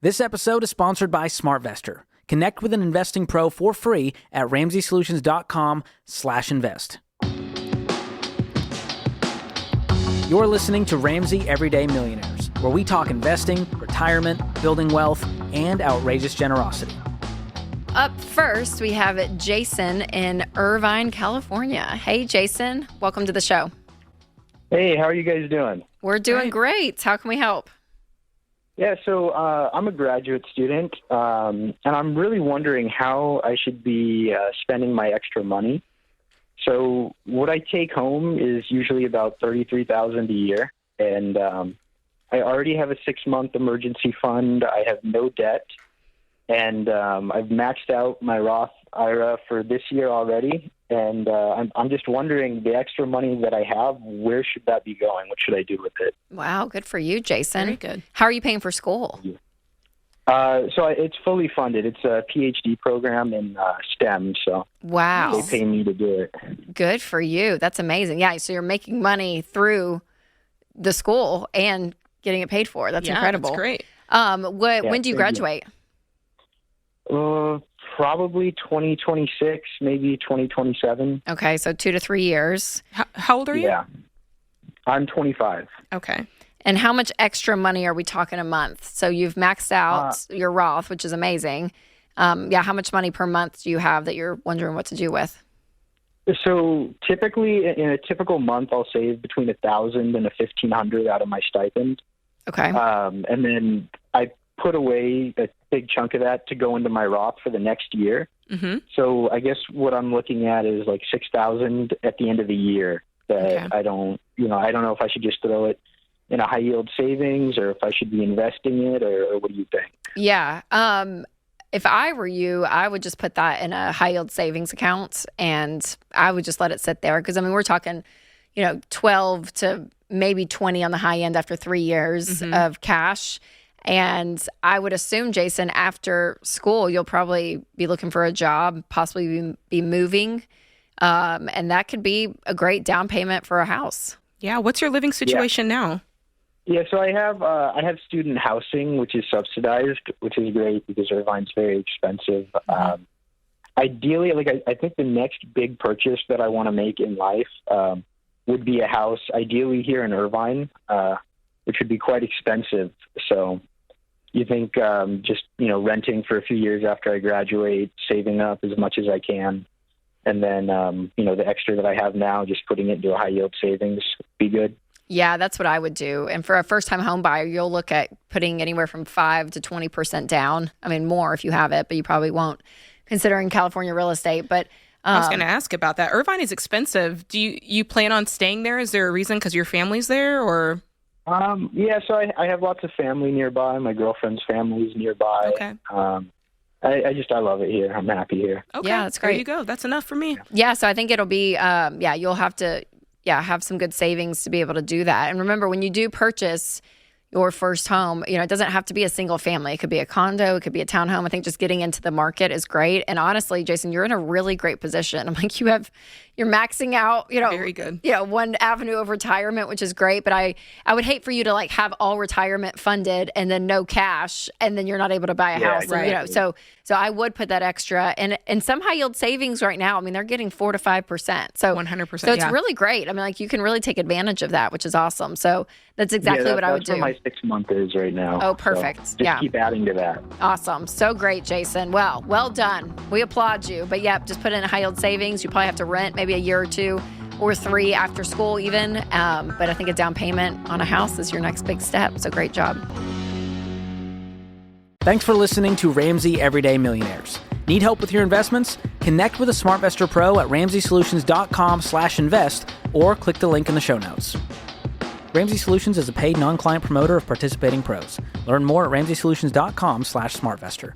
This episode is sponsored by SmartVestor. Connect with an investing pro for free at RamseySolutions.com/invest. You're listening to Ramsey Everyday Millionaires, where we talk investing, retirement, building wealth, and outrageous generosity. Up first, we have Jason in Irvine, California. Hey, Jason. Welcome to the show. Hey, how are you guys doing? We're doing great. How can we help? Yeah, so I'm a graduate student, and I'm really wondering how I should be spending my extra money. So what I take home is usually about $33,000 a year, and I already have a 6-month emergency fund. I have no debt, and I've maxed out my Roth IRA for this year already. And I'm just wondering, the extra money that I have, where should that be going? What should I do with it? Wow, good for you, Jason. Very good. How are you paying for school? It's fully funded. It's a PhD program in STEM, so wow, they pay me to do it. Good for you. That's amazing. Yeah, so you're making money through the school and getting it paid for. That's incredible. That's great. When do you graduate? Probably 2026, maybe 2027. Okay, so 2 to 3 years. How old are you? Yeah, I'm 25. Okay. And how much extra money are we talking a month? So you've maxed out your Roth, which is amazing. How much money per month do you have that you're wondering what to do with? So typically, in a typical month, I'll save between $1,000 and $1,500 out of my stipend. Okay. And then I put away a big chunk of that to go into my Roth for the next year. Mm-hmm. So I guess what I'm looking at is like $6,000 at the end of the year that I don't know if I should just throw it in a high yield savings or if I should be investing it, or what do you think? Yeah. If I were you, I would just put that in a high yield savings account and I would just let it sit there. Cause we're talking, 12 to maybe 20 on the high end after 3 years of cash. And I would assume, Jason, after school, you'll probably be looking for a job, possibly be moving. And that could be a great down payment for a house. Yeah. What's your living situation now? Yeah, so I have student housing, which is subsidized, which is great because Irvine's very expensive. Ideally, I think the next big purchase that I want to make in life would be a house, ideally here in Irvine, which would be quite expensive. So you think just, renting for a few years after I graduate, saving up as much as I can, and then, the extra that I have now, just putting it into a high yield savings would be good. Yeah, that's what I would do. And for a first-time home buyer, you'll look at putting anywhere from 5 to 20% down. More if you have it, but you probably won't, considering California real estate. But I was going to ask about that. Irvine is expensive. Do you plan on staying there? Is there a reason because your family's there, or? Yeah, so I have lots of family nearby. My girlfriend's family's nearby. Okay. I love it here. I'm happy here. Okay. Yeah, that's great. There you go. That's enough for me. Yeah, so I think it'll be, you'll have to, have some good savings to be able to do that. And remember, when you do purchase your first home, it doesn't have to be a single family. It could be a condo. It could be a townhome. I think just getting into the market is great. And honestly, Jason, you're in a really great position. You're maxing out, very good. One avenue of retirement, which is great. But I would hate for you to have all retirement funded and then no cash, and then you're not able to buy a house. Right. And, so I would put that extra. And some high yield savings right now, they're getting 4 to 5%. So 100%. So it's really great. You can really take advantage of that, which is awesome. So that's exactly what I would do. That's where my 6 month is right now. Oh, perfect. So just keep adding to that. Awesome. So great, Jason. Well done. We applaud you. But just put in a high yield savings. You probably have to rent maybe a year or 2 or 3 after school even. But I think a down payment on a house is your next big step. So great job. Thanks for listening to Ramsey Everyday Millionaires. Need help with your investments? Connect with a SmartVestor Pro at RamseySolutions.com/invest or click the link in the show notes. Ramsey Solutions is a paid non-client promoter of participating pros. Learn more at RamseySolutions.com/SmartVestor.